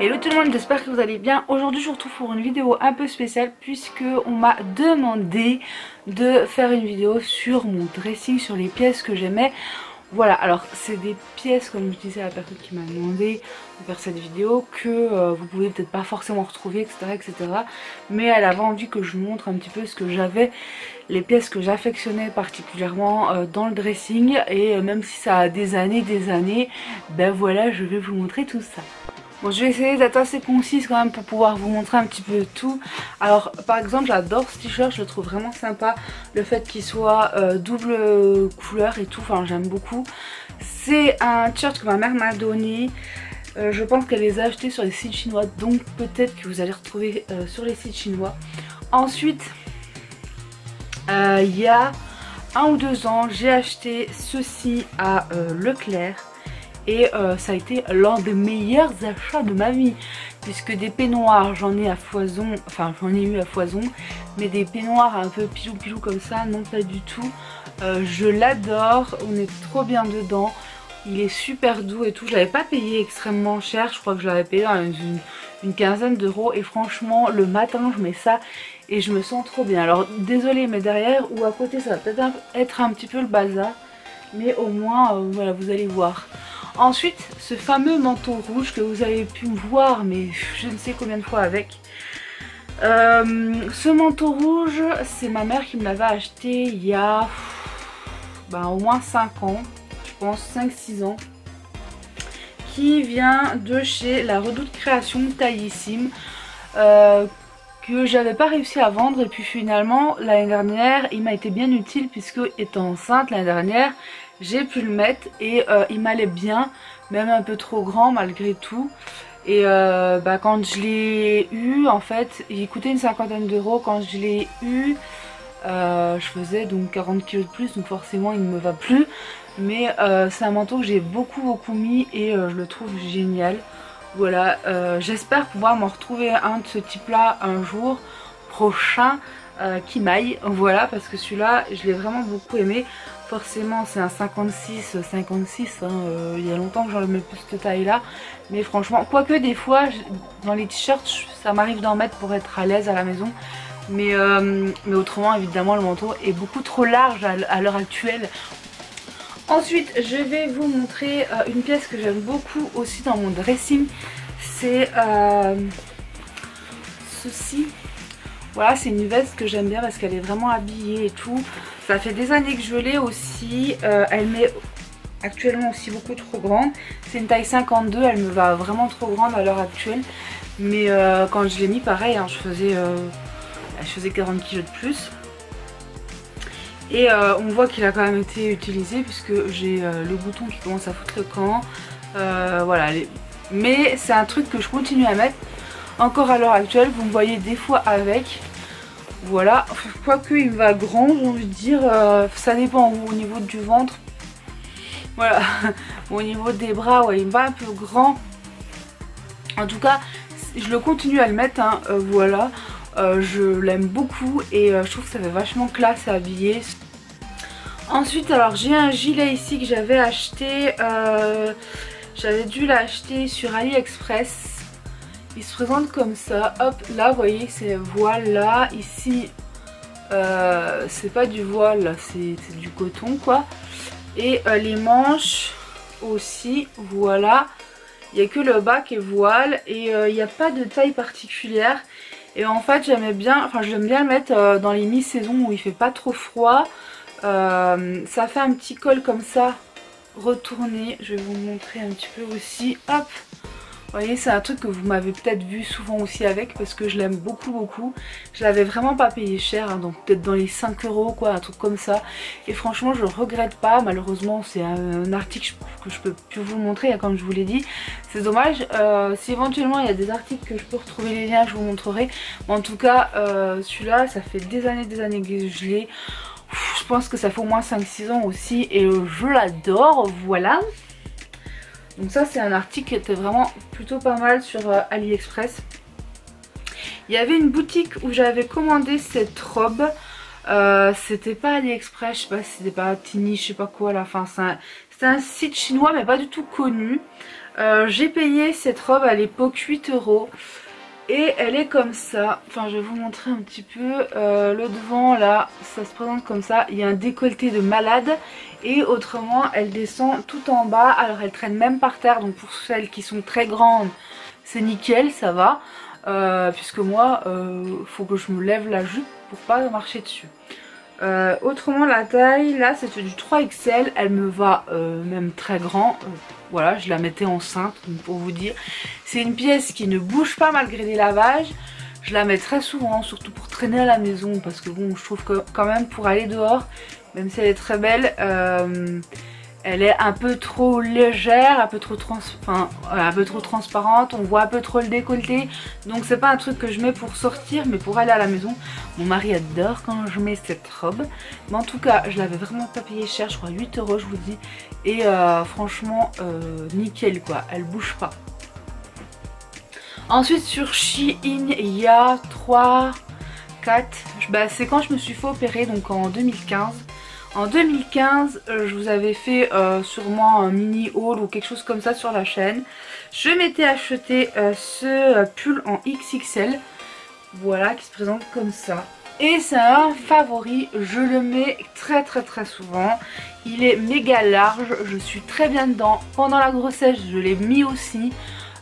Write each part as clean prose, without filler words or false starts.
Hello tout le monde, j'espère que vous allez bien. Aujourd'hui je vous retrouve pour une vidéo un peu spéciale puisque on m'a demandé de faire une vidéo sur mon dressing, sur les pièces que j'aimais. Voilà, alors c'est des pièces, comme je disais à la personne qui m'a demandé de faire cette vidéo, que vous pouvez peut-être pas forcément retrouver, etc. Mais elle avait envie que je vous montre un petit peu ce que j'avais, les pièces que j'affectionnais particulièrement dans le dressing. Et même si ça a des années, ben voilà, je vais vous montrer tout ça. Bon, je vais essayer d'être assez concise quand même pour pouvoir vous montrer un petit peu tout. Alors par exemple j'adore ce t-shirt, je le trouve vraiment sympa. Le fait qu'il soit double couleur et tout, enfin j'aime beaucoup. C'est un t-shirt que ma mère m'a donné. Je pense qu'elle les a achetés sur les sites chinois, donc peut-être que vous allez retrouver sur les sites chinois. Ensuite, il y a 1 ou 2 ans, j'ai acheté ceci à Leclerc. Et ça a été l'un des meilleurs achats de ma vie, puisque des peignoirs j'en ai à foison, enfin j'en ai eu à foison, mais des peignoirs un peu pilou comme ça, non pas du tout. Je l'adore, on est trop bien dedans, il est super doux et tout. Je l'avais pas payé extrêmement cher, je crois que je l'avais payé dans une quinzaine d'euros, et franchement le matin je mets ça et je me sens trop bien. Alors désolée, mais derrière ou à côté ça va peut-être être un petit peu le bazar, mais au moins voilà, vous allez voir. Ensuite, ce fameux manteau rouge que vous avez pu me voir, mais je ne sais combien de fois avec. Ce manteau rouge, c'est ma mère qui me l'avait acheté il y a au moins 5 ans, je pense 5-6 ans. Qui vient de chez La Redoute Création Taillissime, que j'avais pas réussi à vendre. Et puis finalement, l'année dernière, il m'a été bien utile puisque étant enceinte l'année dernière, j'ai pu le mettre et il m'allait bien, même un peu trop grand malgré tout. Et quand je l'ai eu, en fait, il coûtait une 50aine d'euros. Quand je l'ai eu, je faisais donc 40 kg de plus, donc forcément il ne me va plus. Mais c'est un manteau que j'ai beaucoup mis et je le trouve génial. Voilà, j'espère pouvoir m'en retrouver un de ce type là un jour prochain qui m'aille. Voilà, parce que celui-là je l'ai vraiment beaucoup aimé. Forcément c'est un 56, hein, il y a longtemps que j'en mets plus cette taille là. Mais franchement, quoique des fois dans les t-shirts ça m'arrive d'en mettre pour être à l'aise à la maison. Mais autrement évidemment le manteau est beaucoup trop large à l'heure actuelle. Ensuite je vais vous montrer une pièce que j'aime beaucoup aussi dans mon dressing. C'est ceci. Voilà, c'est une veste que j'aime bien parce qu'elle est vraiment habillée et tout. Ça fait des années que je l'ai aussi. Elle m'est actuellement aussi beaucoup trop grande. C'est une taille 52, elle me va vraiment trop grande à l'heure actuelle. Mais quand je l'ai mis pareil, hein, je faisais 40 kg de plus. Et on voit qu'il a quand même été utilisé puisque j'ai le bouton qui commence à foutre le camp. Voilà, mais c'est un truc que je continue à mettre encore à l'heure actuelle. Vous me voyez des fois avec. Voilà, quoique il va grand, j'ai envie de dire, ça dépend au niveau du ventre. Voilà, au niveau des bras, ouais, il me va un peu grand. En tout cas, je le continue à le mettre, hein, voilà. Je l'aime beaucoup et je trouve que ça fait vachement classe à habiller. Ensuite, alors j'ai un gilet ici que j'avais acheté, j'avais dû l'acheter sur AliExpress. Il se présente comme ça, hop, là vous voyez c'est voile là, ici c'est pas du voile, c'est du coton quoi. Et les manches aussi, voilà, il n'y a que le bas qui est voile et il n'y a pas de taille particulière. Et en fait j'aime bien le mettre dans les mi-saisons où il fait pas trop froid. Ça fait un petit col comme ça, retourné, je vais vous montrer un petit peu aussi, hop. Vous voyez, c'est un truc que vous m'avez peut-être vu souvent aussi avec parce que je l'aime beaucoup. Je l'avais vraiment pas payé cher, hein, donc peut-être dans les 5 euros quoi, un truc comme ça. Et franchement je regrette pas, malheureusement c'est un article que je peux plus vous montrer, hein, comme je vous l'ai dit. C'est dommage, si éventuellement il y a des articles que je peux retrouver les liens, je vous montrerai. Mais en tout cas celui-là ça fait des années que je l'ai. Je pense que ça fait au moins 5-6 ans aussi et je l'adore, voilà. Donc ça c'est un article qui était vraiment plutôt pas mal sur AliExpress. Il y avait une boutique où j'avais commandé cette robe. C'était pas AliExpress, je sais pas si c'était pas Tini, je sais pas quoi à la fin. C'est un site chinois mais pas du tout connu. J'ai payé cette robe à l'époque 8 € et elle est comme ça. Enfin je vais vous montrer un petit peu le devant là, ça se présente comme ça. Il y a un décolleté de malade et autrement elle descend tout en bas. Alors elle traîne même par terre, donc pour celles qui sont très grandes c'est nickel, ça va. Puisque moi faut que je me lève la jupe pour pas marcher dessus. Autrement la taille là c'est du 3XL, elle me va même très grand. Voilà, je la mettais enceinte pour vous dire. C'est une pièce qui ne bouge pas malgré les lavages. Je la mets très souvent, surtout pour traîner à la maison, parce que bon, je trouve que quand même pour aller dehors, même si elle est très belle, elle est un peu trop légère, un peu trop transparente, on voit un peu trop le décolleté. Donc c'est pas un truc que je mets pour sortir, mais pour aller à la maison. Mon mari adore quand je mets cette robe. Mais en tout cas, je l'avais vraiment pas payé cher, je crois 8 € je vous dis. Et franchement, nickel quoi, elle bouge pas. Ensuite sur Shein, il y a 4, bah, c'est quand je me suis fait opérer, donc en 2015. En 2015, je vous avais fait sûrement un mini haul ou quelque chose comme ça sur la chaîne. Je m'étais acheté ce pull en XXL, voilà, qui se présente comme ça. Et c'est un favori, je le mets très souvent. Il est méga large, je suis très bien dedans. Pendant la grossesse, je l'ai mis aussi.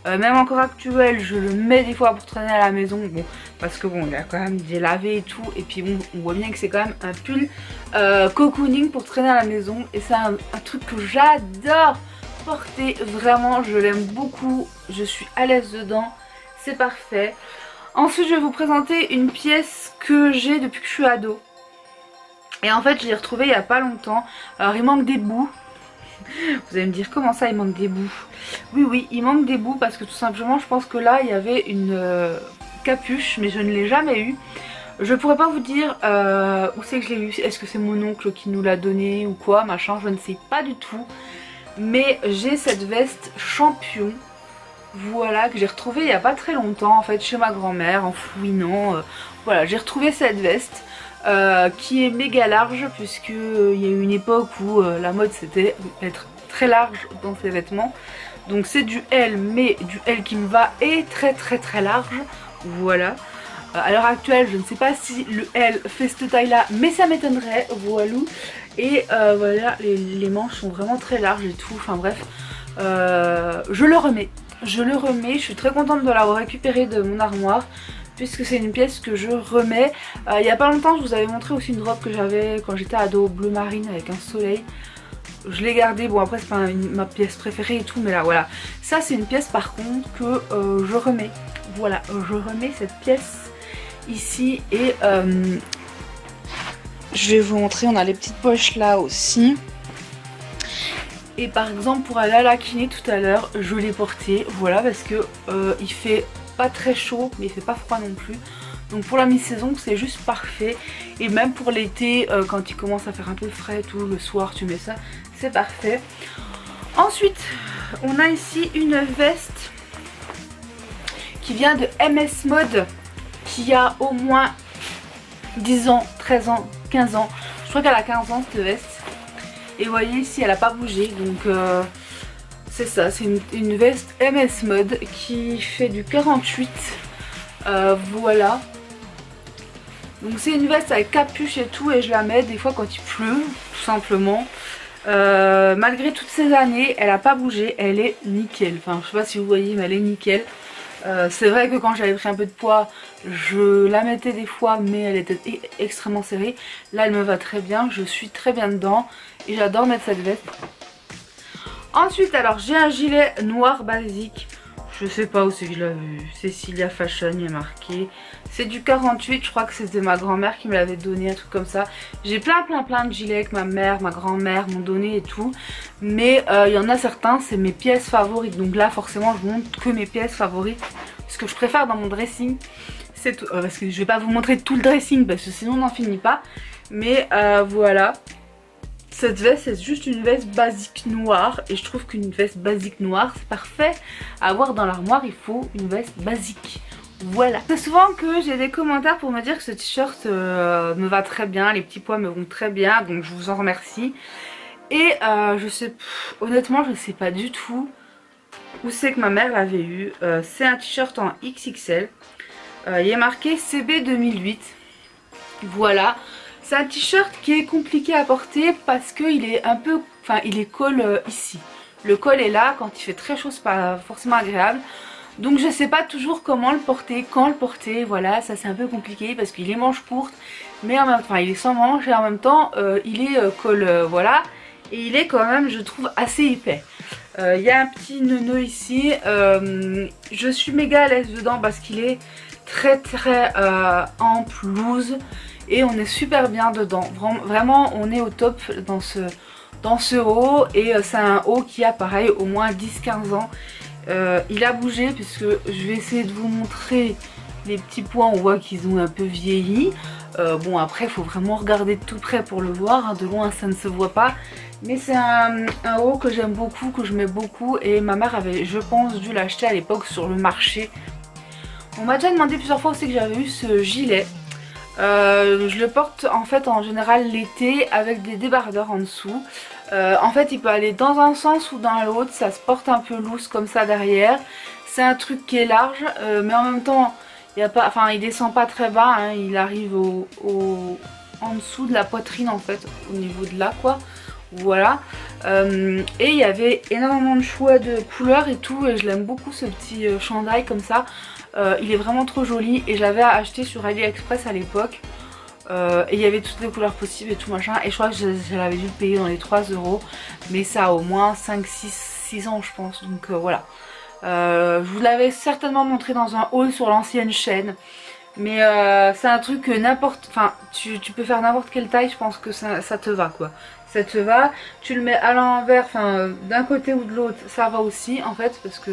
Même encore actuel, je le mets des fois pour traîner à la maison, bon, parce que bon, il a quand même des lavés et tout, et puis bon, on voit bien que c'est quand même un pull cocooning pour traîner à la maison, et c'est un truc que j'adore porter, vraiment, je l'aime beaucoup, je suis à l'aise dedans, c'est parfait. Ensuite, je vais vous présenter une pièce que j'ai depuis que je suis ado, et en fait, je l'ai retrouvée il n'y a pas longtemps. Alors, il manque des bouts. Vous allez me dire comment ça il manque des bouts. Oui il manque des bouts parce que tout simplement je pense que là il y avait une capuche, mais je ne l'ai jamais eu. Je pourrais pas vous dire où c'est que je l'ai eu, est-ce que c'est mon oncle qui nous l'a donné ou quoi machin, je ne sais pas du tout. Mais j'ai cette veste champion, voilà, que j'ai retrouvée il n'y a pas très longtemps en fait chez ma grand-mère en fouinant. Voilà, j'ai retrouvé cette veste. Qui est méga large, puisque il y a eu une époque où la mode c'était d'être très large dans ses vêtements. Donc c'est du L, mais du L qui me va et très large. Voilà. À l'heure actuelle, je ne sais pas si le L fait cette taille là, mais ça m'étonnerait. Voilà. Et voilà, les manches sont vraiment très larges et tout. Enfin bref, je le remets. Je suis très contente de l'avoir récupéré de mon armoire, puisque c'est une pièce que je remets. Il y a pas longtemps je vous avais montré aussi une robe que j'avais quand j'étais ado, bleu marine avec un soleil. Je l'ai gardée, bon après c'est pas ma pièce préférée et tout, mais là voilà. Ça c'est une pièce par contre que je remets. Voilà, je remets cette pièce ici et je vais vous montrer, on a les petites poches là aussi. Et par exemple pour aller à la kiné tout à l'heure, je l'ai porté, voilà, parce que il fait pas très chaud mais il fait pas froid non plus, donc pour la mi-saison c'est juste parfait. Et même pour l'été quand il commence à faire un peu frais et tout, le soir tu mets ça, c'est parfait. Ensuite on a ici une veste qui vient de MS Mode, qui a au moins 10 ans, 13 ans, 15 ans, je crois qu'elle a 15 ans cette veste. Et vous voyez ici elle a pas bougé, donc c'est ça, c'est une veste MS Mode qui fait du 48, voilà. Donc c'est une veste avec capuche et tout, et je la mets des fois quand il pleut, tout simplement. Malgré toutes ces années, elle a pas bougé, elle est nickel. Enfin je sais pas si vous voyez, mais elle est nickel. C'est vrai que quand j'avais pris un peu de poids, je la mettais des fois, mais elle était extrêmement serrée. Là elle me va très bien, je suis très bien dedans et j'adore mettre cette veste. Ensuite alors j'ai un gilet noir basique, je sais pas où c'est que je l'ai vu, Cecilia Fashion, il y a marqué. C'est du 48, je crois que c'était ma grand-mère qui me l'avait donné, un truc comme ça. J'ai plein de gilets que ma mère, ma grand-mère m'ont donné et tout. Mais il y en a certains, c'est mes pièces favorites. Donc là forcément je montre que mes pièces favorites. Ce que je préfère dans mon dressing, c'est tout. Parce que je vais pas vous montrer tout le dressing parce que sinon on n'en finit pas. Mais voilà. Cette veste c'est juste une veste basique noire, et je trouve qu'une veste basique noire c'est parfait à avoir dans l'armoire, il faut une veste basique. Voilà. C'est souvent que j'ai des commentaires pour me dire que ce t-shirt me va très bien, les petits pois me vont très bien, donc je vous en remercie. Et je sais, honnêtement je sais pas du tout où c'est que ma mère l'avait eu. C'est un t-shirt en XXL. Il est marqué CB 2008. Voilà. C'est un t-shirt qui est compliqué à porter parce qu'il est un peu... Enfin, il est col ici. Le col est là. Quand il fait très chaud, c'est pas forcément agréable. Donc je sais pas toujours comment le porter, quand le porter. Voilà, ça c'est un peu compliqué parce qu'il est manche courte. Mais en même temps, enfin, il est sans manche et en même temps, il est col, voilà. Et il est quand même, je trouve, assez épais. Il y a un petit nœud ici. Je suis méga à l'aise dedans parce qu'il est très ample, loose. Et on est super bien dedans. Vraiment, on est au top dans ce haut. Et c'est un haut qui a pareil au moins 10-15 ans. Il a bougé puisque je vais essayer de vous montrer les petits points. On voit qu'ils ont un peu vieilli. Bon après il faut vraiment regarder de tout près pour le voir. Hein. De loin ça ne se voit pas. Mais c'est un haut que j'aime beaucoup, que je mets beaucoup. Et ma mère avait, je pense, dû l'acheter à l'époque sur le marché. On m'a déjà demandé plusieurs fois aussi que j'avais eu ce gilet. Je le porte en fait en général l'été avec des débardeurs en dessous. En fait il peut aller dans un sens ou dans l'autre, ça se porte un peu loose comme ça derrière. C'est un truc qui est large mais en même temps il y a pas, enfin, il descend pas très bas, hein, il arrive en dessous de la poitrine en fait, au niveau de là quoi. Voilà. Et il y avait énormément de choix de couleurs et tout et je l'aime beaucoup ce petit chandail comme ça. Il est vraiment trop joli et j'avais acheté sur AliExpress à l'époque. Et il y avait toutes les couleurs possibles et tout machin. Et je crois que je l'avais dû le payer dans les 3 €. Mais ça a au moins 5, 6 ans je pense. Donc voilà. Je vous l'avais certainement montré dans un haul sur l'ancienne chaîne. Mais c'est un truc que n'importe... Enfin tu peux faire n'importe quelle taille. Je pense que ça te va quoi. Ça te va. Tu le mets à l'envers. Enfin d'un côté ou de l'autre. Ça va aussi en fait. Parce que...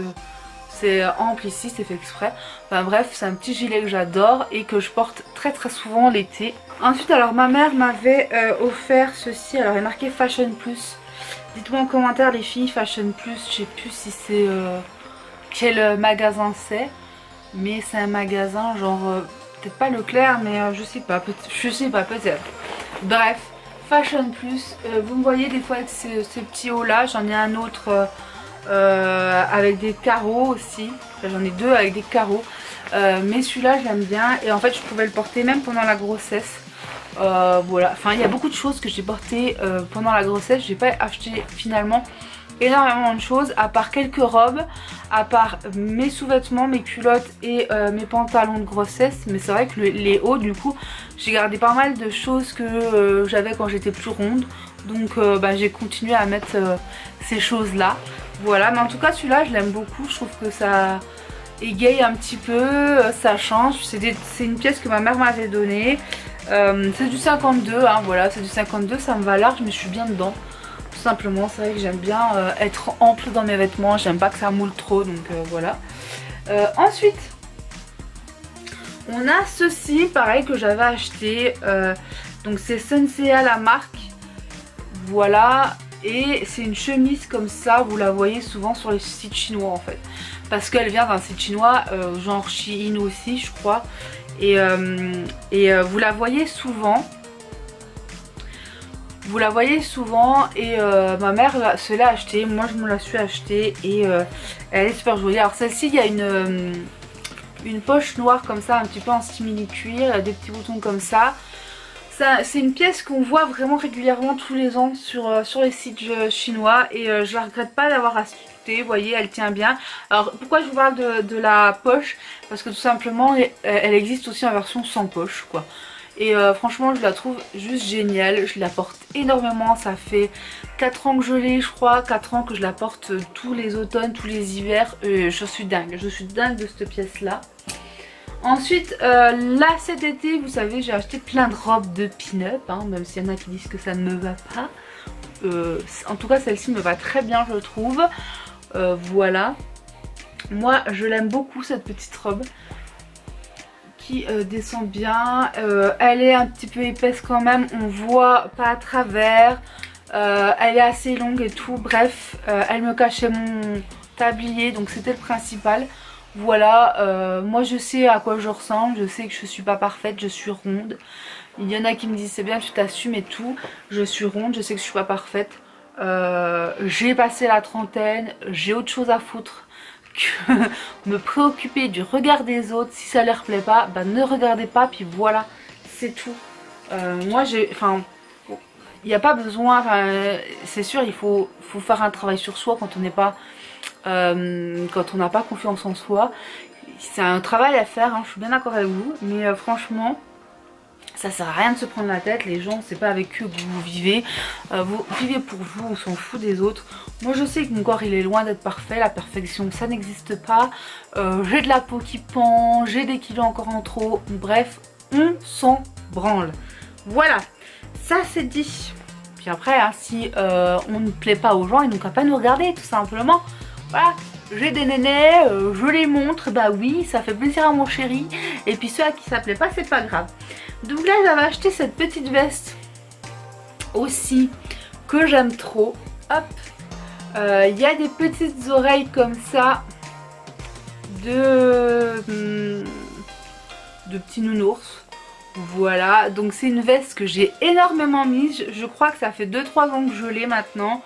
c'est ample ici, c'est fait exprès. Enfin bref, c'est un petit gilet que j'adore et que je porte très souvent l'été. Ensuite, alors ma mère m'avait offert ceci. Alors il est marqué Fashion Plus. Dites-moi en commentaire les filles, Fashion Plus. Je sais plus si c'est quel magasin c'est. Mais c'est un magasin genre peut-être pas Leclerc, mais je sais pas peut-être. Bref, Fashion Plus. Vous me voyez des fois avec ces petits hauts là. J'en ai un autre... avec des carreaux aussi. J'en ai deux avec des carreaux. Mais celui-là, je l'aime bien. Et en fait, je pouvais le porter même pendant la grossesse. Voilà. Enfin, il y a beaucoup de choses que j'ai portées pendant la grossesse. J'ai pas acheté finalement énormément de choses. À part quelques robes. À part mes sous-vêtements, mes culottes et mes pantalons de grossesse. Mais c'est vrai que les hauts, du coup, j'ai gardé pas mal de choses que j'avais quand j'étais plus ronde. Donc j'ai continué à mettre ces choses là. Voilà, mais en tout cas celui-là je l'aime beaucoup. Je trouve que ça égaye un petit peu, ça change. C'est une pièce que ma mère m'avait donnée. C'est du 52, hein, voilà, c'est du 52, ça me va large mais je suis bien dedans. Tout simplement, c'est vrai que j'aime bien être ample dans mes vêtements. J'aime pas que ça moule trop, donc voilà. Ensuite, on a ceci, pareil, que j'avais acheté. Donc c'est Sensea la marque. Voilà, et c'est une chemise comme ça, vous la voyez souvent sur les sites chinois en fait. Parce qu'elle vient d'un site chinois, genre Shein aussi je crois. Et vous la voyez souvent. Vous la voyez souvent et ma mère se l'a achetée, moi je me la suis achetée et elle est super jolie. Alors celle-ci il y a une poche noire comme ça, un petit peu en simili cuir, des petits boutons comme ça. C'est une pièce qu'on voit vraiment régulièrement tous les ans sur les sites chinois et je la regrette pas d'avoir acheté. Vous voyez, elle tient bien. Alors pourquoi je vous parle de la poche? Parce que tout simplement elle existe aussi en version sans poche quoi. Et franchement je la trouve juste géniale, je la porte énormément. Ça fait 4 ans que je l'ai je crois, 4 ans que je la porte tous les automnes, tous les hivers. Je suis dingue de cette pièce là. Ensuite, là cet été, vous savez, j'ai acheté plein de robes de pin-up, hein, même s'il y en a qui disent que ça ne me va pas. En tout cas, celle-ci me va très bien, je trouve. Voilà. Moi, je l'aime beaucoup, cette petite robe. Qui descend bien. Elle est un petit peu épaisse quand même, on voit pas à travers. Elle est assez longue et tout. Bref, elle me cachait mon tablier, donc c'était le principal. Voilà, moi je sais à quoi je ressemble, je sais que je suis pas parfaite, je suis ronde. Il y en a qui me disent c'est bien, tu t'assumes et tout. Je suis ronde, je sais que je suis pas parfaite. J'ai passé la trentaine, j'ai autre chose à foutre que me préoccuper du regard des autres. Si ça leur plaît pas, bah ne regardez pas, puis voilà, c'est tout. Moi j'ai, enfin, il n'y a pas besoin, c'est sûr, il faut faire un travail sur soi quand on n'est pas, quand on n'a pas confiance en soi. C'est un travail à faire, hein, je suis bien d'accord avec vous, mais franchement, ça sert à rien de se prendre la tête. Les gens, c'est pas avec eux que vous vivez. Vous vivez pour vous, on s'en fout des autres. Moi je sais que mon corps il est loin d'être parfait. La perfection ça n'existe pas. J'ai de la peau qui pend, j'ai des kilos encore en trop. Bref, on s'en branle. Voilà, ça c'est dit. Puis après, hein, si on ne plaît pas aux gens, ils n'ont qu'à pas nous regarder tout simplement. Voilà. J'ai des nénés, je les montre, bah oui, ça fait plaisir à mon chéri. Et puis ceux à qui ça plaît pas, c'est pas grave. Donc là, j'avais acheté cette petite veste aussi que j'aime trop. Hop, il y a des petites oreilles comme ça de petits nounours. Voilà, donc c'est une veste que j'ai énormément mise. Je crois que ça fait 2-3 ans que je l'ai maintenant.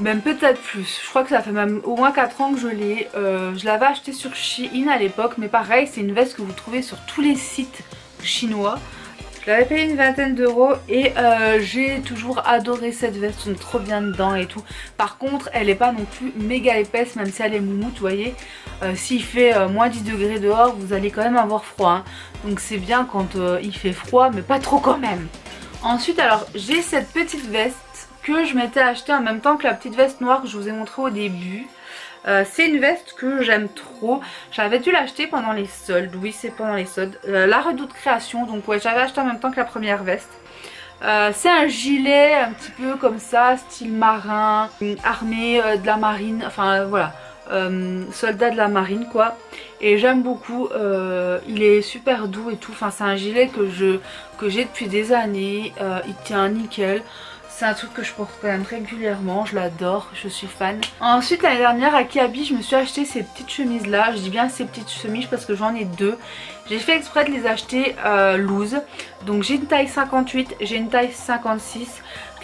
Même peut-être plus, je crois que ça fait même au moins 4 ans que je l'ai. Je l'avais acheté sur Shein à l'époque, mais pareil, c'est une veste que vous trouvez sur tous les sites chinois. Je l'avais payé une vingtaine d'euros et j'ai toujours adoré cette veste, on est trop bien dedans et tout. Par contre, elle n'est pas non plus méga épaisse, même si elle est moumoute, vous voyez. S'il fait moins 10 degrés dehors, vous allez quand même avoir froid. Hein. Donc c'est bien quand il fait froid, mais pas trop quand même. Ensuite, alors, j'ai cette petite veste que je m'étais acheté en même temps que la petite veste noire que je vous ai montré au début. C'est une veste que j'aime trop. J'avais dû l'acheter pendant les soldes. Oui, c'est pendant les soldes. La Redoute Création. Donc ouais, j'avais acheté en même temps que la première veste. C'est un gilet un petit peu comme ça, style marin, armée de la marine. Enfin voilà, soldat de la marine quoi. Et j'aime beaucoup. Il est super doux et tout. Enfin c'est un gilet que j'ai depuis des années. Il tient nickel. C'est un truc que je porte quand même régulièrement, je l'adore, je suis fan. Ensuite l'année dernière à Kiabi je me suis acheté ces petites chemises là. Je dis bien ces petites chemises parce que j'en ai deux. J'ai fait exprès de les acheter loose. Donc j'ai une taille 58, j'ai une taille 56.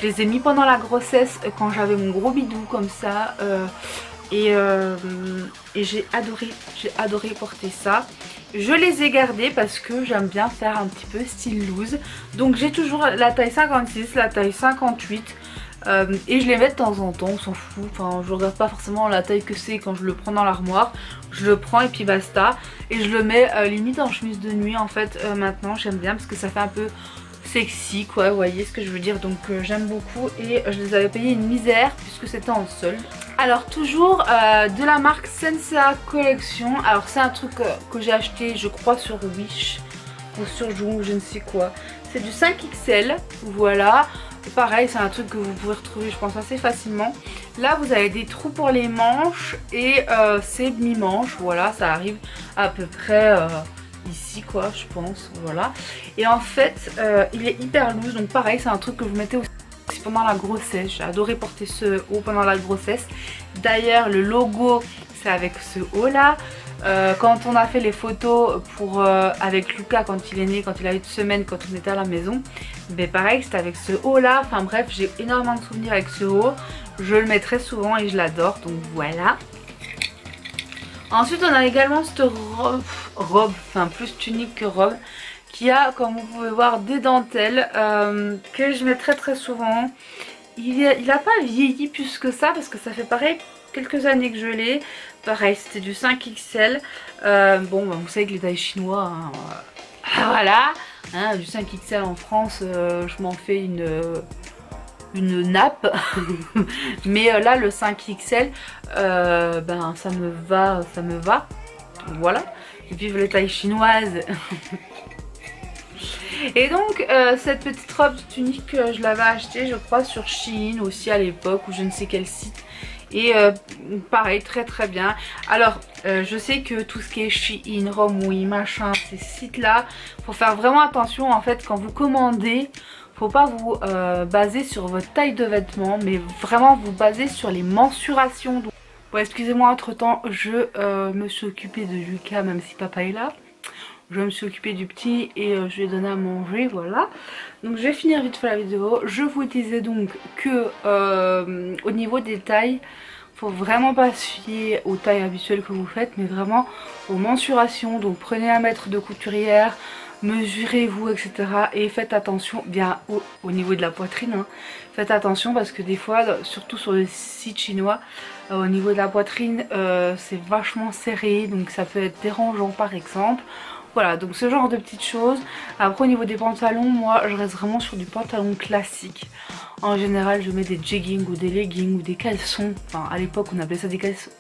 Je les ai mis pendant la grossesse quand j'avais mon gros bidou comme ça. Et j'ai adoré porter ça. Je les ai gardés parce que j'aime bien faire un petit peu style loose. Donc j'ai toujours la taille 56, la taille 58 et je les mets de temps en temps, on s'en fout. Enfin je regarde pas forcément la taille que c'est quand je le prends dans l'armoire. Je le prends et puis basta. Et je le mets limite en chemise de nuit en fait maintenant. J'aime bien parce que ça fait un peu sexy quoi, vous voyez ce que je veux dire. Donc j'aime beaucoup et je les avais payés une misère puisque c'était en solde. Alors toujours de la marque Sensea Collection. Alors c'est un truc que j'ai acheté je crois sur Wish ou sur Joom, je ne sais quoi. C'est du 5XL, voilà. Pareil c'est un truc que vous pouvez retrouver je pense assez facilement. Là vous avez des trous pour les manches et c'est mi-manche, voilà ça arrive à peu près ici quoi je pense, voilà. Et en fait il est hyper loose donc pareil c'est un truc que vous mettez aussi pendant la grossesse. J'ai adoré porter ce haut pendant la grossesse. D'ailleurs le logo c'est avec ce haut là. Quand on a fait les photos pour avec Lucas quand il est né, quand il a eu une semaine, quand on était à la maison, mais pareil c'était avec ce haut là. Enfin bref j'ai énormément de souvenirs avec ce haut. Je le mets très souvent et je l'adore donc voilà. Ensuite on a également cette robe, enfin plus tunique que robe, qui a comme vous pouvez voir des dentelles que je mets très souvent. Il a pas vieilli plus que ça parce que ça fait pareil quelques années que je l'ai. Pareil c'était du 5XL. Bon bah, vous savez que les tailles chinois hein, voilà hein, du 5XL en France je m'en fais une nappe mais là le 5XL ben ça me va voilà. Et vive les tailles chinoises. Et donc cette petite robe tunique je l'avais achetée je crois sur Shein aussi à l'époque ou je ne sais quel site. Et pareil très bien. Alors je sais que tout ce qui est Shein, Romwe, machin, ces sites là, faut faire vraiment attention en fait quand vous commandez. Faut pas vous baser sur votre taille de vêtements mais vraiment vous baser sur les mensurations. Bon excusez-moi entre temps je me suis occupée de Lucas même si papa est là. Je me suis occupée du petit et je lui ai donné à manger, voilà. Donc je vais finir vite fait la vidéo. Je vous disais donc que au niveau des tailles, Faut vraiment pas se fier aux tailles habituelles que vous faites, mais vraiment aux mensurations. Donc prenez un mètre de couturière, mesurez-vous, etc. Et faites attention bien au niveau de la poitrine, hein. Faites attention parce que des fois, surtout sur les sites chinois, au niveau de la poitrine, c'est vachement serré, donc ça peut être dérangeant par exemple. Voilà, donc ce genre de petites choses. Après au niveau des pantalons, moi je reste vraiment sur du pantalon classique. En général je mets des jeggings ou des leggings ou des caleçons. Enfin à l'époque on appelait ça des caleçons.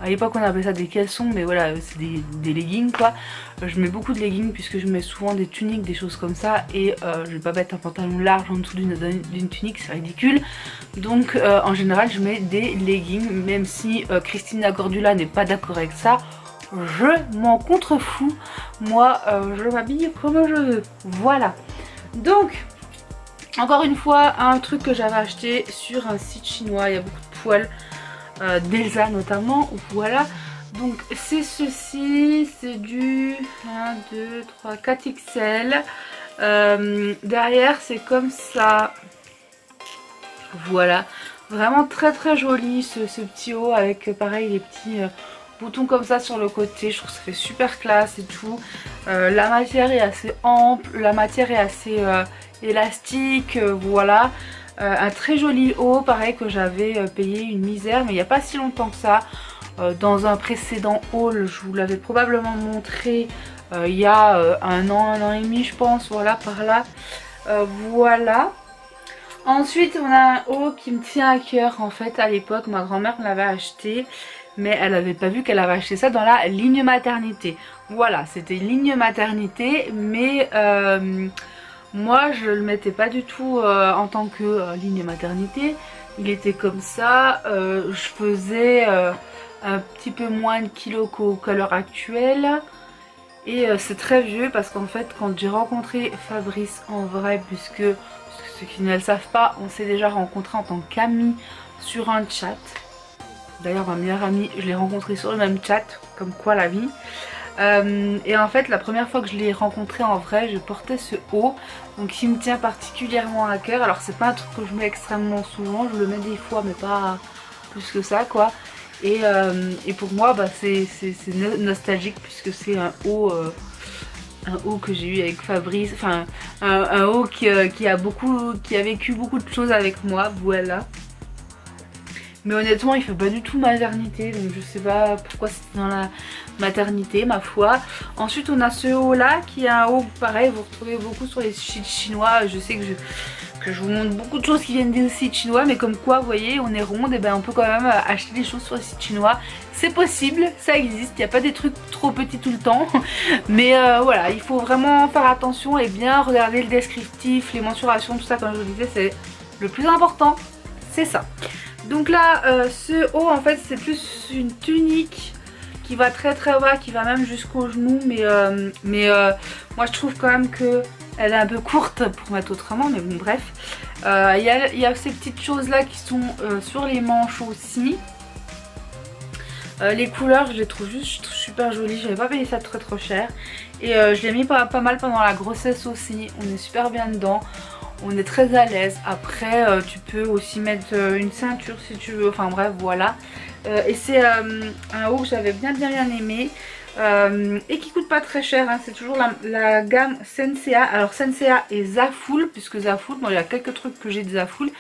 À l'époque on appelait ça des caleçons, mais voilà c'est des leggings quoi. Je mets beaucoup de leggings puisque je mets souvent des tuniques, des choses comme ça. Et je vais pas mettre un pantalon large en dessous d'une tunique, c'est ridicule. Donc en général je mets des leggings, même si Christina Cordula n'est pas d'accord avec ça. Je m'en contrefous, moi je m'habille comme je veux, voilà. Donc encore une fois un truc que j'avais acheté sur un site chinois, il y a beaucoup de poils, d'Elsa notamment, voilà. Donc c'est ceci, c'est du 1, 2, 3, 4 XL, derrière c'est comme ça, voilà. Vraiment très très joli ce petit haut avec pareil les petits... boutons comme ça sur le côté, je trouve que ça fait super classe et tout. La matière est assez ample, la matière est assez élastique, voilà. Un très joli haut, pareil que j'avais payé une misère, mais il n'y a pas si longtemps que ça. Dans un précédent haul, je vous l'avais probablement montré il y a un an et demi je pense, voilà par là. Voilà. Ensuite on a un haut qui me tient à cœur en fait. À l'époque ma grand-mère me l'avait acheté, mais elle n'avait pas vu qu'elle avait acheté ça dans la ligne maternité. Voilà, c'était ligne maternité, mais moi je le mettais pas du tout en tant que ligne maternité. Il était comme ça, je faisais un petit peu moins de kilos qu'à l'heure actuelle. Et c'est très vieux parce qu'en fait quand j'ai rencontré Fabrice en vrai, puisque ceux qui ne le savent pas, on s'est déjà rencontré en tant qu'amis sur un chat. D'ailleurs ma meilleure amie, je l'ai rencontrée sur le même chat, comme quoi la vie. Et en fait la première fois que je l'ai rencontré en vrai, je portais ce haut, donc il me tient particulièrement à cœur. Alors c'est pas un truc que je mets extrêmement souvent, je le mets des fois mais pas plus que ça quoi. Et pour moi bah, c'est nostalgique puisque c'est un haut que j'ai eu avec Fabrice, enfin un haut qui a vécu beaucoup de choses avec moi, voilà. Mais honnêtement il fait pas du tout maternité, donc je sais pas pourquoi c'était dans la maternité ma foi. Ensuite on a ce haut là qui est un haut pareil, vous retrouvez beaucoup sur les sites chinois. Je sais que je vous montre beaucoup de choses qui viennent des sites chinois, mais comme quoi vous voyez on est ronde, et ben on peut quand même acheter des choses sur les sites chinois. C'est possible, ça existe, il n'y a pas des trucs trop petits tout le temps. Mais voilà, il faut vraiment faire attention et bien regarder le descriptif, les mensurations, tout ça comme je vous disais, c'est le plus important, c'est ça. Donc là ce haut en fait c'est plus une tunique qui va très très bas, qui va même jusqu'au genou, mais moi je trouve quand même que elle est un peu courte pour mettre autrement, mais bon bref. Il y a ces petites choses là qui sont sur les manches aussi. Les couleurs je les trouve juste super jolies, j'avais pas payé ça très trop cher. Et je l'ai mis pas mal pendant la grossesse aussi, on est super bien dedans. On est très à l'aise. Après tu peux aussi mettre une ceinture si tu veux, enfin bref voilà. Et c'est un haut que j'avais bien aimé et qui coûte pas très cher, hein. C'est toujours la gamme Sensea. Alors Sensea et Zaful, puisque Zaful, moi il y a quelques trucs que j'ai de Zaful,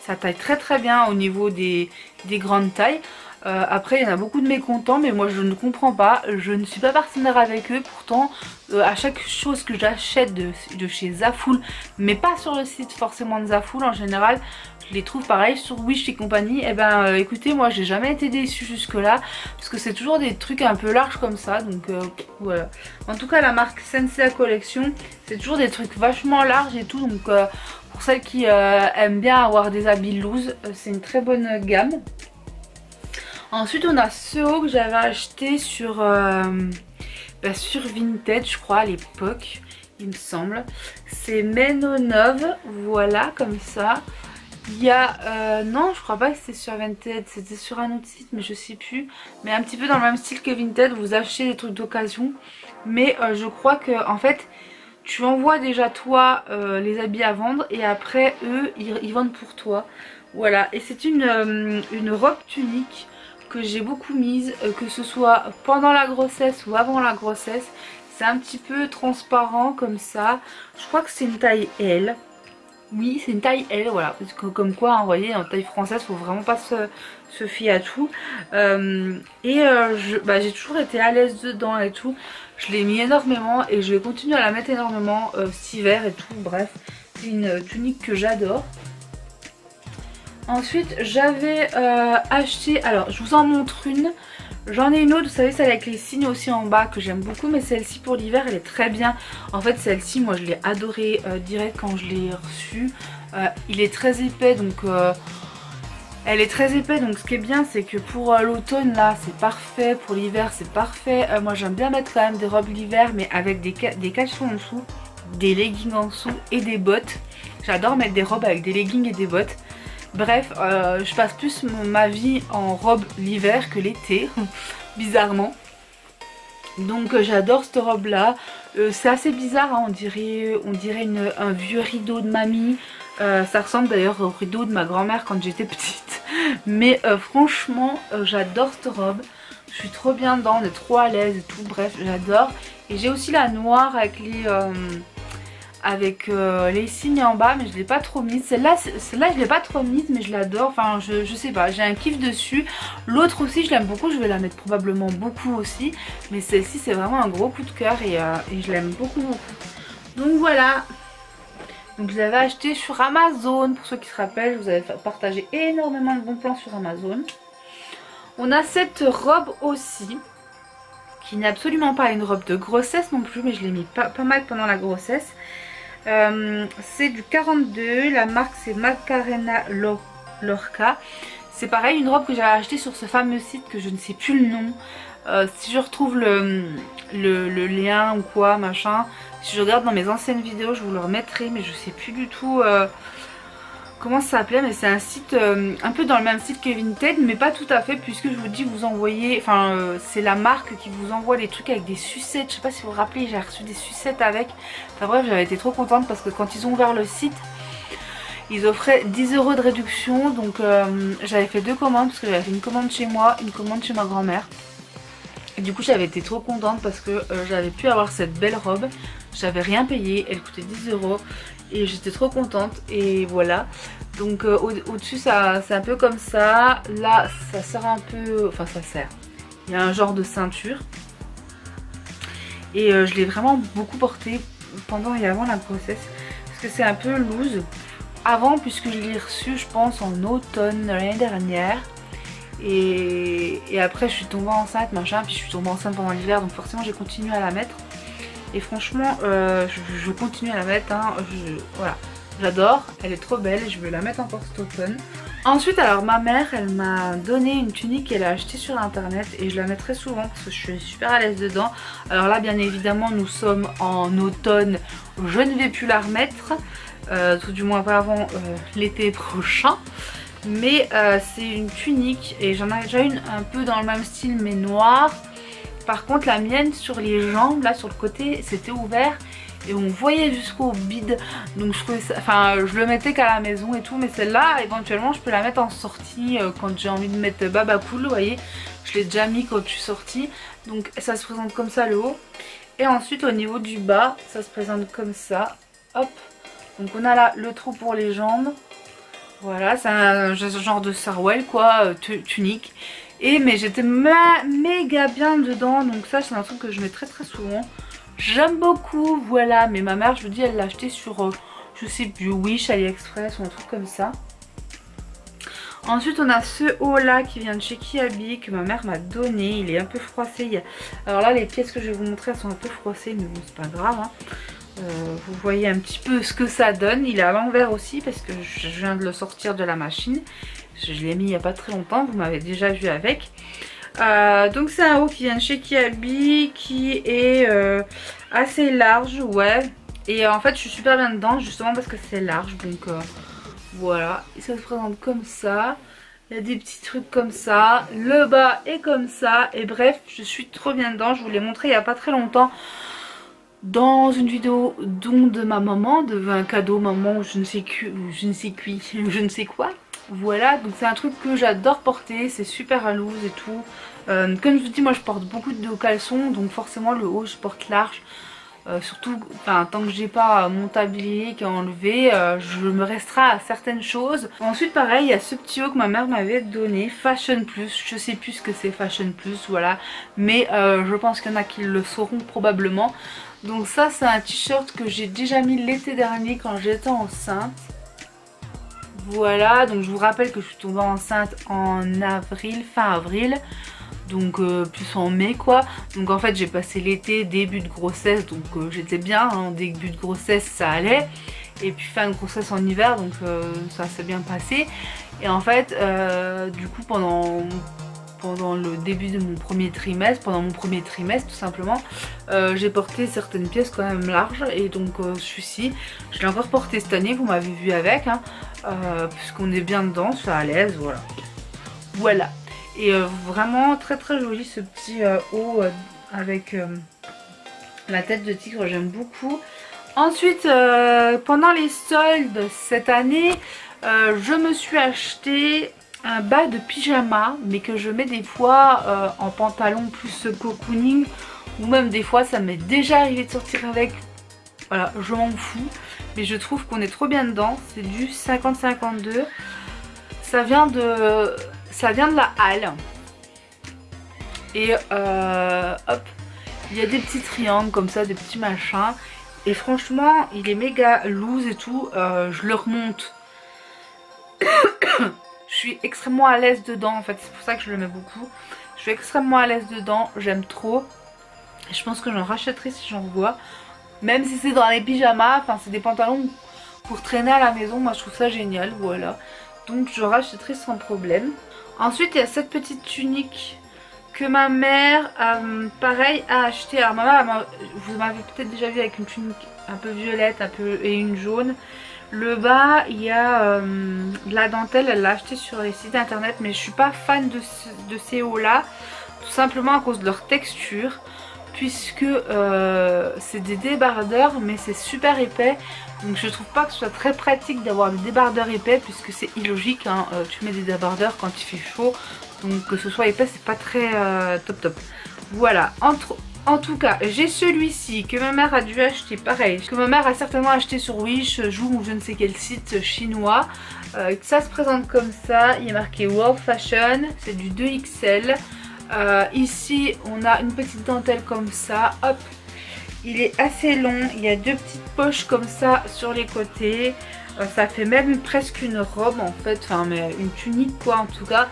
ça taille très très bien au niveau des grandes tailles. Après il y en a beaucoup de mécontents, mais moi je ne comprends pas, je ne suis pas partenaire avec eux. Pourtant à chaque chose que j'achète de chez Zaful, mais pas sur le site forcément de Zaful, en général je les trouve pareil sur Wish et compagnie. Et ben écoutez, moi j'ai jamais été déçue jusque là, parce que c'est toujours des trucs un peu larges comme ça, donc voilà. En tout cas la marque Sensea Collection, c'est toujours des trucs vachement larges et tout, donc pour celles qui aiment bien avoir des habits loose, c'est une très bonne gamme. Ensuite on a ce haut que j'avais acheté sur Vinted je crois à l'époque, il me semble. C'est Menonov, voilà comme ça. Il y a, non je crois pas que c'était sur Vinted, c'était sur un autre site mais je sais plus. Mais un petit peu dans le même style que Vinted, vous achetez des trucs d'occasion. Mais je crois que en fait tu envoies déjà toi les habits à vendre et après eux ils vendent pour toi. Voilà, et c'est une robe tunique que j'ai beaucoup mise, que ce soit pendant la grossesse ou avant la grossesse. C'est un petit peu transparent comme ça. Je crois que c'est une taille L. Oui, c'est une taille L, voilà. Parce que, comme quoi, hein, vous voyez, en taille française, faut vraiment pas se fier à tout. J'ai toujours été à l'aise dedans et tout. Je l'ai mis énormément et je vais continuer à la mettre énormément cet hiver et tout. Bref, c'est une tunique que j'adore. Ensuite, j'avais acheté, alors je vous en montre une. J'en ai une autre, vous savez, celle avec les signes aussi en bas que j'aime beaucoup, mais celle-ci pour l'hiver, elle est très bien. En fait, celle-ci, moi, je l'ai adorée direct quand je l'ai reçue. Il est très épais, donc elle est très épais, donc ce qui est bien, c'est que pour l'automne, là, c'est parfait. Pour l'hiver, c'est parfait. Moi, j'aime bien mettre quand même des robes l'hiver, mais avec des caleçons en dessous, des leggings en dessous et des bottes. J'adore mettre des robes avec des leggings et des bottes. Bref, je passe plus ma vie en robe l'hiver que l'été, bizarrement. Donc j'adore cette robe là. C'est assez bizarre, hein, on dirait un vieux rideau de mamie. Ça ressemble d'ailleurs au rideau de ma grand-mère quand j'étais petite. Mais franchement, j'adore cette robe. Je suis trop bien dedans, on est trop à l'aise et tout. Bref, j'adore. Et j'ai aussi la noire avec les signes en bas, mais je l'ai pas trop mise. Celle-là je l'ai pas trop mise, mais je l'adore. Enfin je sais pas, j'ai un kiff dessus. L'autre aussi je l'aime beaucoup, je vais la mettre probablement beaucoup aussi. Mais celle-ci c'est vraiment un gros coup de cœur et je l'aime beaucoup beaucoup. Donc voilà. Donc je l'avais acheté sur Amazon, pour ceux qui se rappellent, je vous avais partagé énormément de bons plans sur Amazon. On a cette robe aussi, qui n'est absolument pas une robe de grossesse non plus, mais je l'ai mis pas mal pendant la grossesse. C'est du 42, la marque c'est Macarena Lorca. C'est pareil, une robe que j'avais achetée sur ce fameux site que je ne sais plus le nom. Si je retrouve le lien ou quoi, machin, si je regarde dans mes anciennes vidéos, je vous le remettrai, mais je sais plus du tout comment ça s'appelait, mais c'est un site un peu dans le même site que Vinted, mais pas tout à fait, puisque je vous dis vous envoyez, enfin c'est la marque qui vous envoie les trucs avec des sucettes. Je sais pas si vous vous rappelez, j'ai reçu des sucettes avec. Enfin bref, j'avais été trop contente parce que quand ils ont ouvert le site, ils offraient 10 € de réduction. Donc j'avais fait 2 commandes, parce que j'avais fait une commande chez moi, une commande chez ma grand-mère. Et du coup j'avais été trop contente parce que j'avais pu avoir cette belle robe. J'avais rien payé, elle coûtait 10 € et j'étais trop contente. Et voilà. Donc au-dessus c'est un peu comme ça. Là ça sert un peu, enfin ça sert. Il y a un genre de ceinture. Et je l'ai vraiment beaucoup porté pendant et avant la grossesse. Parce que c'est un peu loose. Avant, puisque je l'ai reçu je pense en automne l'année dernière. Et après je suis tombée enceinte machin, puis je suis tombée enceinte pendant l'hiver, donc forcément j'ai continué à la mettre. Et franchement je continue à la mettre, hein. Voilà, j'adore, elle est trop belle et je veux la mettre encore cet automne. Ensuite alors ma mère elle m'a donné une tunique qu'elle a achetée sur internet et je la mets très souvent parce que je suis super à l'aise dedans. Alors là bien évidemment nous sommes en automne, je ne vais plus la remettre, tout du moins pas avant l'été prochain. Mais c'est une tunique et j'en ai déjà une un peu dans le même style mais noire. Par contre la mienne sur les jambes, là sur le côté, c'était ouvert et on voyait jusqu'au bide. Donc je trouvais ça, enfin je le mettais qu'à la maison et tout, mais celle-là éventuellement je peux la mettre en sortie quand j'ai envie de mettre baba cool, vous voyez. Je l'ai déjà mis quand je suis sortie. Donc ça se présente comme ça le haut. Et ensuite au niveau du bas, ça se présente comme ça. Hop. Donc on a là le trou pour les jambes. Voilà, c'est un genre de sarouel quoi, tunique. Mais j'étais méga bien dedans, donc ça c'est un truc que je mets très souvent. J'aime beaucoup, voilà. Mais ma mère, je vous dis, elle l'a acheté sur, je sais plus, Wish, AliExpress ou un truc comme ça. Ensuite on a ce haut là qui vient de chez Kiabi, que ma mère m'a donné. Il est un peu froissé. Alors là les pièces que je vais vous montrer elles sont un peu froissées, mais bon c'est pas grave hein. Vous voyez un petit peu ce que ça donne. Il est à l'envers aussi parce que je viens de le sortir de la machine. Je l'ai mis il n'y a pas très longtemps, vous m'avez déjà vu avec. Donc c'est un haut qui vient de chez Kiabi, qui est assez large, ouais. Et en fait je suis super bien dedans justement parce que c'est large. Donc voilà, et ça se présente comme ça. Il y a des petits trucs comme ça. Le bas est comme ça. Et bref, je suis trop bien dedans. Je vous l'ai montré il n'y a pas très longtemps dans une vidéo de ma maman, de un cadeau maman, je ne sais quoi. Voilà, donc c'est un truc que j'adore porter, c'est super à loose et tout. Comme je vous dis, moi je porte beaucoup de caleçons, donc forcément le haut je porte large. Surtout, enfin, tant que j'ai pas mon tablier qui est enlevé, je me restreins à certaines choses. Ensuite pareil, il y a ce petit haut que ma mère m'avait donné, Fashion Plus, je sais plus ce que c'est Fashion Plus, voilà. Mais je pense qu'il y en a qui le sauront probablement. Donc ça c'est un t-shirt que j'ai déjà mis l'été dernier quand j'étais enceinte. Voilà, donc je vous rappelle que je suis tombée enceinte en avril, fin avril. Donc plus en mai quoi. Donc en fait j'ai passé l'été, début de grossesse, donc j'étais bien, hein, début de grossesse ça allait. Et puis fin de grossesse en hiver, donc ça s'est bien passé. Et en fait du coup pendant le début de mon premier trimestre, tout simplement, j'ai porté certaines pièces quand même larges. Et donc celui-ci, je l'ai encore porté cette année, vous m'avez vu avec, hein, puisqu'on est bien dedans, c'est à l'aise, voilà. Voilà. Et vraiment très très joli ce petit haut avec la tête de tigre, j'aime beaucoup. Ensuite pendant les soldes cette année, je me suis acheté un bas de pyjama, mais que je mets des fois en pantalon plus cocooning, ou même des fois ça m'est déjà arrivé de sortir avec. Voilà, je m'en fous, mais je trouve qu'on est trop bien dedans. C'est du 50-52, ça vient de la Halle. Et hop, il y a des petits triangles comme ça, des petits machins. Et franchement, il est méga loose et tout. Je le remonte. Je suis extrêmement à l'aise dedans en fait. C'est pour ça que je le mets beaucoup. Je suis extrêmement à l'aise dedans. J'aime trop. Et je pense que j'en rachèterai si j'en vois. Même si c'est dans les pyjamas. Enfin, c'est des pantalons pour traîner à la maison. Moi, je trouve ça génial. Voilà. Donc, je rachèterai sans problème. Ensuite, il y a cette petite tunique que ma mère, pareil, a acheté. Alors ma mère, vous m'avez peut-être déjà vu avec une tunique un peu violette et une jaune. Le bas, il y a de la dentelle, elle l'a acheté sur les sites internet, mais je suis pas fan de ces hauts là, tout simplement à cause de leur texture, puisque c'est des débardeurs, mais c'est super épais. Donc je trouve pas que ce soit très pratique d'avoir des débardeurs épais, puisque c'est illogique, hein. Tu mets des débardeurs quand il fait chaud. Donc que ce soit épais, c'est pas très top. Voilà, en tout cas, j'ai celui-ci que ma mère a dû acheter, pareil, que ma mère a certainement acheté sur Wish, Joom ou je ne sais quel site chinois. Ça se présente comme ça, il est marqué World Fashion, c'est du 2XL. Ici, on a une petite dentelle comme ça, hop. Il est assez long, il y a deux petites poches comme ça sur les côtés. Ça fait même presque une robe en fait, enfin mais une tunique quoi en tout cas.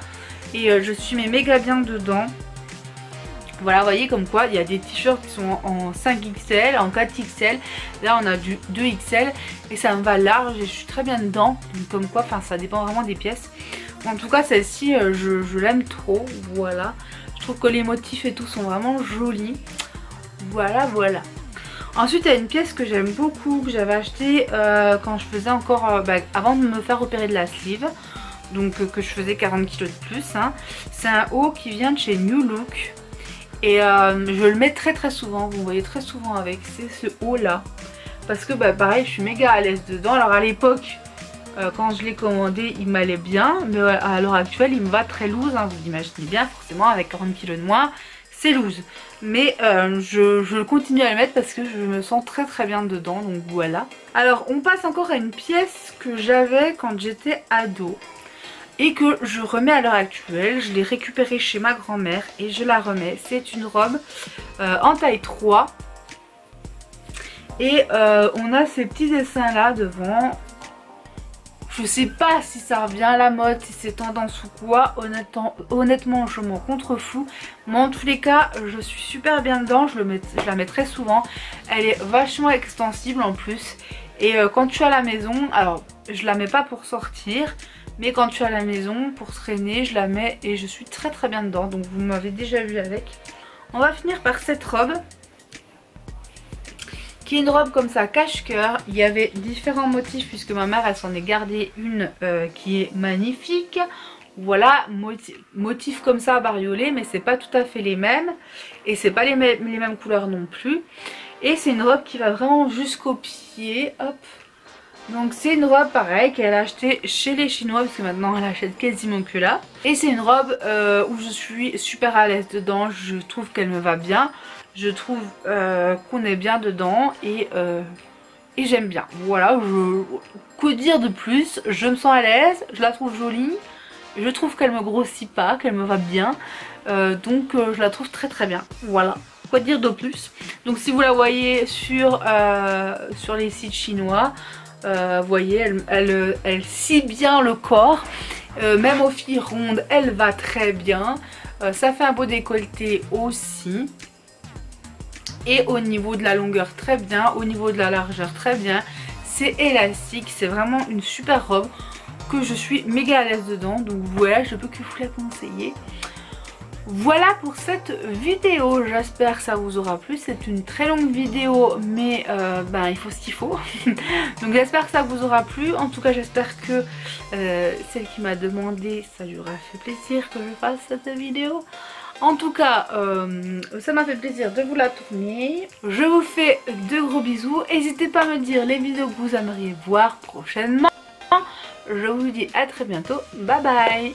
Et je suis méga bien dedans. Voilà, vous voyez comme quoi il y a des t-shirts qui sont en 5XL, en 4XL. Là on a du 2XL et ça me va large et je suis très bien dedans. Donc comme quoi, enfin ça dépend vraiment des pièces. En tout cas celle-ci je l'aime trop, voilà. Je trouve que les motifs et tout sont vraiment jolis. Voilà. Ensuite il y a une pièce que j'aime beaucoup, que j'avais achetée quand je faisais encore, avant de me faire opérer de la sleeve. Donc que je faisais 40 kg de plus, hein. C'est un haut qui vient de chez New Look. Et je le mets très souvent, vous me voyez très souvent avec, c'est ce haut là. Parce que pareil, je suis méga à l'aise dedans. Alors à l'époque, quand je l'ai commandé, il m'allait bien. Mais à l'heure actuelle, il me va très loose, hein, vous imaginez bien, forcément avec 40 kg de moins, c'est loose. Mais je continue à le mettre parce que je me sens très bien dedans, donc voilà. Alors on passe encore à une pièce que j'avais quand j'étais ado. Et que je remets à l'heure actuelle. Je l'ai récupérée chez ma grand-mère et je la remets. C'est une robe en taille 3. Et on a ces petits dessins là devant. Je sais pas si ça revient à la mode, si c'est tendance ou quoi. Honnêtement je m'en contrefous. Mais en tous les cas je suis super bien dedans. Je la mets très souvent. Elle est vachement extensible en plus. Et quand tu es à la maison, alors je la mets pas pour sortir. Mais quand tu es à la maison, pour traîner, je la mets et je suis très bien dedans. Donc vous m'avez déjà vu avec. On va finir par cette robe. Qui est une robe comme ça, cache-cœur. Il y avait différents motifs puisque ma mère elle s'en est gardée une qui est magnifique. Voilà, motifs comme ça bariolés, mais c'est pas tout à fait les mêmes. Et c'est pas les mêmes couleurs non plus. Et c'est une robe qui va vraiment jusqu'aux pieds. Hop. Donc c'est une robe pareil qu'elle a acheté chez les Chinois parce que maintenant elle achète quasiment que là. Et c'est une robe où je suis super à l'aise dedans, je trouve qu'elle me va bien. Je trouve qu'on est bien dedans et j'aime bien. Voilà, que dire de plus, je me sens à l'aise, je la trouve jolie. Je trouve qu'elle me grossit pas, qu'elle me va bien. Donc je la trouve très très bien. Voilà. Quoi dire de plus. Donc si vous la voyez sur les sites chinois, vous voyez elle scie bien le corps. Même aux filles rondes elle va très bien. Ça fait un beau décolleté aussi. Et au niveau de la longueur très bien. Au niveau de la largeur très bien. C'est élastique. C'est vraiment une super robe que je suis méga à l'aise dedans. Donc voilà, je peux que vous la conseiller. Voilà pour cette vidéo, j'espère que ça vous aura plu. C'est une très longue vidéo mais il faut ce qu'il faut. Donc j'espère que ça vous aura plu. En tout cas j'espère que celle qui m'a demandé, ça lui aura fait plaisir que je fasse cette vidéo. En tout cas ça m'a fait plaisir de vous la tourner. Je vous fais de gros bisous. N'hésitez pas à me dire les vidéos que vous aimeriez voir prochainement. Je vous dis à très bientôt. Bye bye.